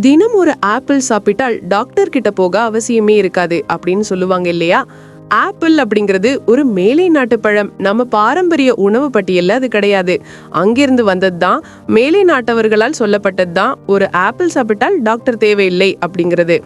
தினம் ஒரு ஆப்பிள் சாப்பிட்டால் டாக்டர் கிட்ட போக அவசியமே இருக்காது அப்படின்னு சொல்லுவாங்க இல்லையா? ஆப்பிள் அப்படிங்கிறது ஒரு மேலை நாட்டு பழம். நம்ம பாரம்பரிய உணவு பட்டியல்ல அது கிடையாது. அங்கிருந்து வந்தது தான், மேலை நாட்டவர்களால் சொல்லப்பட்டது தான் ஒரு ஆப்பிள் சாப்பிட்டால் டாக்டர் தேவையில்லை அப்படிங்கிறது.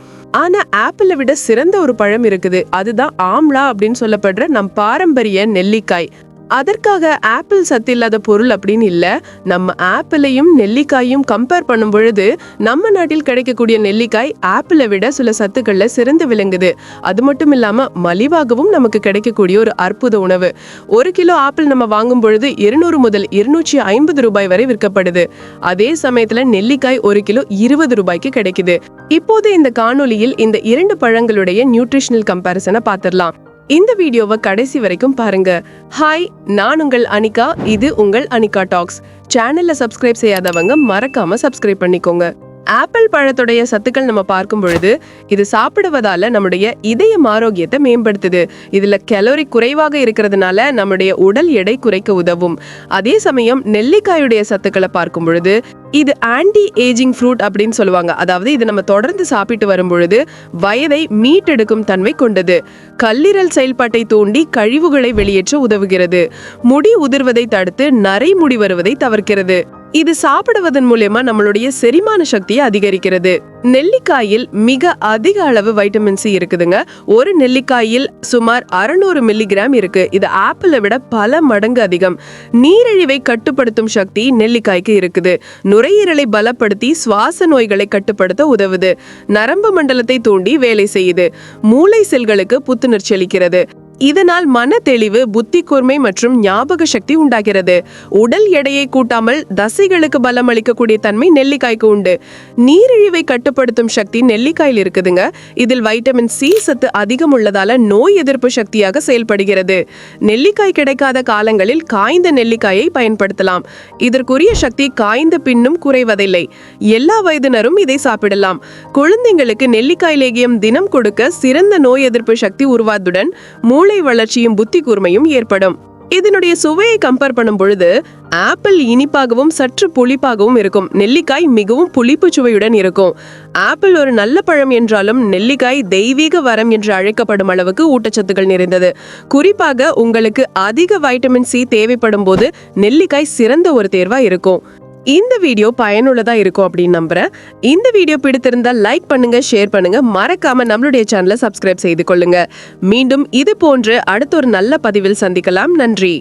ஆனா ஆப்பிளை விட சிறந்த ஒரு பழம் இருக்குது. அதுதான் ஆம்லா அப்படின்னு சொல்லப்படுற நம் பாரம்பரிய நெல்லிக்காய். அதற்காக ஆப்பிள் சத்து இல்லாத பொருள் அப்படின்னு இல்ல. நம்ம ஆப்பிளையும் நெல்லிக்காயும் கம்பேர் பண்ணும் பொழுது நம்ம நாட்டில் கிடைக்கக்கூடிய நெல்லிக்காய் ஆப்பிளை விட சில சத்துக்கள்ல சிறந்து விளங்குது. அது மட்டும் இல்லாம மலிவாகவும் நமக்கு கிடைக்கக்கூடிய ஒரு அற்புத உணவு. 1 கிலோ ஆப்பிள் நம்ம வாங்கும் பொழுது 200 முதல் 250 ரூபாய் வரை விற்கப்படுது. அதே சமயத்துல நெல்லிக்காய் 1 கிலோ 20 ரூபாய்க்கு கிடைக்குது. இப்போது இந்த காணொலியில் இந்த 2 பழங்களுடைய நியூட்ரிஷனல் கம்பேரிசனை பார்த்திடலாம். இந்த வீடியோவை கடைசி வரைக்கும் பாருங்க. ஹாய், நான் உங்கள் அனிகா. இது உங்கள் அனிகா டாக்ஸ். சேனல்ல சப்ஸ்கிரைப் செய்யாதவங்க மறக்காம சப்ஸ்கிரைப் பண்ணிக்கோங்க. ஆப்பிள் பழத்துடைய சத்துக்கள் நம்ம பார்க்கும் பொழுது இது சாப்பிடுவதால நம்முடைய இதயம் ஆரோக்கியத்தை மேம்படுத்துது. இதுல கலோரி குறைவாக இருக்கிறதுனால நம்முடைய உடல் எடை குறைக்க உதவும். அதே சமயம் நெல்லிக்காயுடைய சத்துக்களை பார்க்கும் பொழுது இது ஆன்டி ஏஜிங் ஃப்ரூட் அப்படின்னு சொல்லுவாங்க. அதாவது இது நம்ம தொடர்ந்து சாப்பிட்டு வரும் பொழுது வயதை மீட்டெடுக்கும் தன்மை கொண்டது. கல்லீரல் செயல்பாட்டை தூண்டி கழிவுகளை வெளியேற்ற உதவுகிறது. முடி உதிர்வதை தடுத்து நரை முடி வருவதை தவிர்க்கிறது. இது சாப்பிடுவதன் மூலமா நம்மளுடைய செரிமான சக்தியை அதிகரிக்கிறது. நெல்லிக்காயில் மிக அதிக அளவு வைட்டமின் சி இருக்குதுங்க. ஒரு நெல்லிக்காயில் சுமார் 600 மில்லிகிராம் இருக்கு. இது ஆப்பிளை விட பல மடங்கு அதிகம். நீரிழிவை கட்டுப்படுத்தும் சக்தி நெல்லிக்காய்க்கு இருக்குது. நுரையீரலை பலப்படுத்தி சுவாச நோய்களை கட்டுப்படுத்த உதவுது. நரம்பு மண்டலத்தை தூண்டி வேலை செய்யுது. மூளை செல்களுக்கு புத்துணர்ச்சி அளிக்கிறது. இதனால் மன தெளிவு, புத்தி கூர்மை மற்றும் ஞாபக சக்தி உண்டாகிறது. உடல் எடையை கூட்டாமல் தசைகளுக்கு பலம் அளிக்கக்கூடிய தன்மை நெல்லிக்காய்க்கு உண்டு. நீரிழிவை கட்டுப்படுத்தும் சக்தி நெல்லிக்காயில் இருக்குதுங்க. இதில் வைட்டமின் சி சத்து அதிகம் உள்ளதால நோய் எதிர்ப்பு சக்தியாக செயல்படுகிறது. நெல்லிக்காய் கிடைக்காத காலங்களில் காய்ந்த நெல்லிக்காயை பயன்படுத்தலாம். இதற்குரிய சக்தி காய்ந்த பின்னும் குறைவதில்லை. எல்லா வயதினரும் இதை சாப்பிடலாம். குழந்தைங்களுக்கு நெல்லிக்காய் லேகியம் தினம் கொடுக்க சிறந்த நோய் எதிர்ப்பு சக்தி உருவாதுடன் மூளை வளர்ச்சியும் புத்தி கூர்மையும் ஏற்படும். இதனுடைய சுவையை கம்பேர் பண்ணும் பொழுது ஆப்பிள் இனிப்பாகவும் சற்று புளிப்பாகவும் இருக்கும். நெல்லிக்காய் மிகவும் புளிப்பு சுவையுடன் இருக்கும். ஆப்பிள் ஒரு நல்ல பழம் என்றாலும் நெல்லிக்காய் தெய்வீக வரம் என்று அழைக்கப்படும் அளவுக்கு ஊட்டச்சத்துக்கள் நிறைந்தது. குறிப்பாக உங்களுக்கு அதிக வைட்டமின் சி தேவைப்படும் போது நெல்லிக்காய் சிறந்த ஒரு தேர்வா இருக்கும். இந்த வீடியோ பயனுள்ளதா இருக்கும் அப்படின்னு நம்புறேன். இந்த வீடியோ பிடித்திருந்தா லைக் பண்ணுங்க, ஷேர் பண்ணுங்க, மறக்காம நம்மளுடைய சேனலை சப்ஸ்கிரைப் செய்து கொள்ளுங்க. மீண்டும் இது போன்று அடுத்த ஒரு நல்ல பதிவில் சந்திக்கலாம். நன்றி.